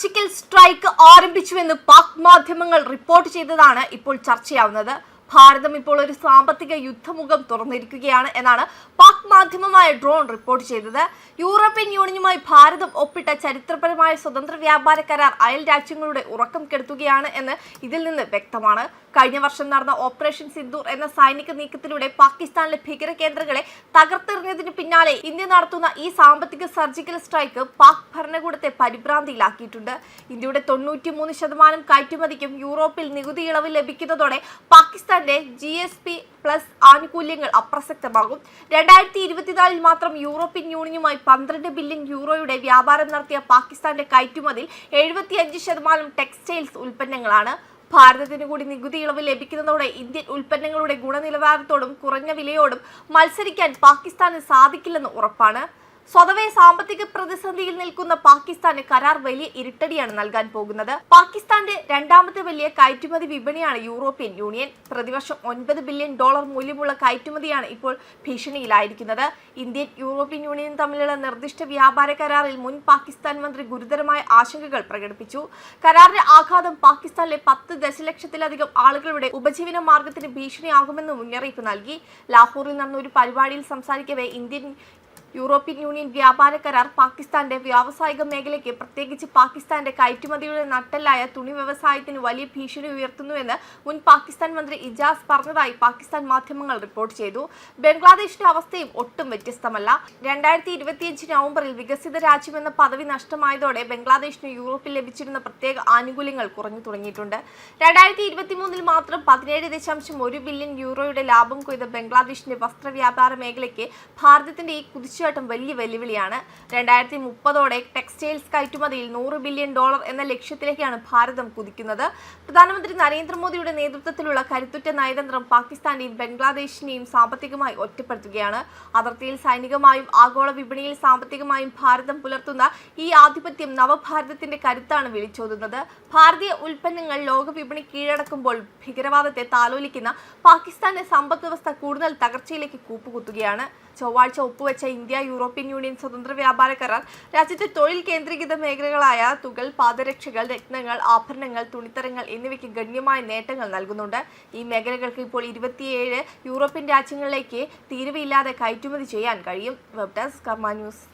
Surgical strike ആരംഭിച്ചുവെന്ന് Pak മാധ്യമങ്ങൾ report ചെയ്തതാണ് ഇപ്പോൾ ചർച്ചയാവുന്നത്. ഭാരതം ഇപ്പോൾ ഒരു സാമ്പത്തിക യുദ്ധമുഖം തുറന്നിരിക്കുകയാണ് എന്നാണ് പാക് മാധ്യമമായ ഡ്രോൺ റിപ്പോർട്ട് ചെയ്തത്. യൂറോപ്യൻ യൂണിയനുമായി ഭാരതം ഒപ്പിട്ട ചരിത്രപരമായ സ്വതന്ത്ര വ്യാപാര കരാർ അയൽ രാജ്യങ്ങളുടെ ഉറക്കം കെടുത്തുകയാണ് എന്ന് ഇതിൽ നിന്ന് വ്യക്തമാണ്. കഴിഞ്ഞ വർഷം നടന്ന ഓപ്പറേഷൻ സിന്ദൂർ എന്ന സൈനിക നീക്കത്തിലൂടെ പാകിസ്ഥാനിലെ ഭീകര കേന്ദ്രങ്ങളെ തകർത്തെറിഞ്ഞതിന് പിന്നാലെ ഇന്ത്യ നടത്തുന്ന ഈ സാമ്പത്തിക സർജിക്കൽ സ്ട്രൈക്ക് പാക് ഭരണകൂടത്തെ പരിഭ്രാന്തിയിലാക്കിയിട്ടുണ്ട്. ഇന്ത്യയുടെ 93% കയറ്റുമതിക്കും യൂറോപ്പിൽ നികുതി ഇളവ് ലഭിക്കുന്നതോടെ പാകിസ്ഥാന്റെ GSP+ ആനുകൂല്യങ്ങൾ അപ്രസക്തമാകും. 2024 മാത്രം യൂറോപ്യൻ യൂണിയനുമായി 12 ബില്യൺ യൂറോയുടെ വ്യാപാരം നടത്തിയ പാകിസ്ഥാന്റെ കയറ്റുമതിയിൽ 75% ടെക്സ്റ്റൈൽസ് ഉൽപ്പന്നങ്ങളാണ്. ഭാരതത്തിന് കൂടി നികുതി ഇളവ് ലഭിക്കുന്നതോടെ ഇന്ത്യൻ ഉൽപ്പന്നങ്ങളുടെ ഗുണനിലവാരത്തോടും കുറഞ്ഞ വിലയോടും മത്സരിക്കാൻ പാകിസ്ഥാന് സാധിക്കില്ലെന്ന് ഉറപ്പാണ്. സ്വതവേ സാമ്പത്തിക പ്രതിസന്ധിയിൽ നിൽക്കുന്ന പാകിസ്ഥാന് കരാർ വലിയ ഇരുട്ടടിയാണ് നൽകാൻ പോകുന്നത്. പാകിസ്ഥാന്റെ രണ്ടാമത്തെ വലിയ കയറ്റുമതി വിപണിയാണ് യൂറോപ്യൻ യൂണിയൻ. പ്രതിവർഷം $9 ബില്യൺ മൂല്യമുള്ള കയറ്റുമതിയാണ് ഇപ്പോൾ ഭീഷണിയിലായിരിക്കുന്നത്. ഇന്ത്യൻ യൂറോപ്യൻ യൂണിയനും തമ്മിലുള്ള നിർദ്ദിഷ്ട വ്യാപാര കരാറിൽ മുൻ പാകിസ്ഥാൻ മന്ത്രി ഗുരുതരമായ ആശങ്കകൾ പ്രകടിപ്പിച്ചു. കരാറിന്റെ ആഘാതം പാകിസ്ഥാനിലെ 10 ദശലക്ഷത്തിലധികം ആളുകളുടെ ഉപജീവന മാർഗത്തിന് ഭീഷണിയാകുമെന്ന് മുന്നറിയിപ്പ് നൽകി. ലാഹോറിൽ നടന്ന ഒരു പരിപാടിയിൽ സംസാരിക്കവേ ഇന്ത്യൻ യൂറോപ്യൻ യൂണിയൻ വ്യാപാര കരാർ പാകിസ്ഥാന്റെ വ്യാവസായിക മേഖലയ്ക്ക്, പ്രത്യേകിച്ച് പാകിസ്ഥാന്റെ കയറ്റുമതിയുടെ നട്ടെല്ലായ തുണി വ്യവസായത്തിന് വലിയ ഭീഷണി ഉയർത്തുന്നുവെന്ന് മുൻ പാകിസ്ഥാൻ മന്ത്രി ഇജാസ് പറഞ്ഞതായി പാകിസ്ഥാൻ മാധ്യമങ്ങൾ റിപ്പോർട്ട് ചെയ്തു. ബംഗ്ലാദേശിന്റെ അവസ്ഥയും ഒട്ടും വ്യത്യസ്തമല്ല. 2025 നവംബറിൽ വികസിത രാജ്യമെന്ന പദവി നഷ്ടമായതോടെ ബംഗ്ലാദേശിന് യൂറോപ്പിൽ ലഭിച്ചിരുന്ന പ്രത്യേക ആനുകൂല്യങ്ങൾ കുറഞ്ഞു തുടങ്ങിയിട്ടുണ്ട്. 2023 മാത്രം 17.1 ബില്യൺ യൂറോയുടെ ലാഭം കൊയ്ത ബംഗ്ലാദേശിന്റെ വസ്ത്ര വ്യാപാര മേഖലയ്ക്ക് ഭാരതത്തിന്റെ ഈ കുതിച്ചുചാട്ടം വലിയ വെല്ലുവിളിയാണ്. 2030ഓടെ ടെക്സ്റ്റൈൽസ് കയറ്റുമതിയിൽ $100 ബില്യൺ എന്ന ലക്ഷ്യത്തിലേക്കാണ് ഭാരതം കുതിക്കുന്നത്. പ്രധാനമന്ത്രി നരേന്ദ്രമോദിയുടെ നേതൃത്വത്തിലുള്ള കരുത്തുറ്റ നയതന്ത്രം പാകിസ്ഥാനെയും ബംഗ്ലാദേശിനെയും സാമ്പത്തികമായി ഒറ്റപ്പെടുത്തുകയാണ്. അതിർത്തിയിൽ സൈനികമായും ആഗോള വിപണിയിൽ സാമ്പത്തികമായും ഭാരതം പുലർത്തുന്ന ഈ ആധിപത്യം നവഭാരതത്തിന്റെ കരുത്താണ് വിളിച്ചോതുന്നത്. ഭാരതീയ ഉൽപ്പന്നങ്ങൾ ലോക വിപണി കീഴടക്കുമ്പോൾ ഭീകരവാദത്തെ താലോലിക്കുന്ന പാകിസ്ഥാന്റെ സമ്പദ് വ്യവസ്ഥ കൂടുതൽ തകർച്ചയിലേക്ക് കൂപ്പുകുത്തുകയാണ്. ചൊവ്വാഴ്ച ഒപ്പുവെച്ച ഇന്ത്യ യൂറോപ്യൻ യൂണിയൻ സ്വതന്ത്ര വ്യാപാര കരാർ രാജ്യത്തെ തൊഴിൽ കേന്ദ്രീകൃത മേഖലകളായ തുകൽ, പാദരക്ഷകൾ, രത്നങ്ങൾ, ആഭരണങ്ങൾ, തുണിത്തരങ്ങൾ എന്നിവയ്ക്ക് ഗണ്യമായ നേട്ടങ്ങൾ നൽകുന്നുണ്ട്. ഈ മേഖലകൾക്ക് ഇപ്പോൾ 27 യൂറോപ്യൻ രാജ്യങ്ങളിലേക്ക് തീരുവയില്ലാതെ കയറ്റുമതി ചെയ്യാൻ കഴിയും. വെബ് ഡെസ്ക് കർമ്മ ന്യൂസ്.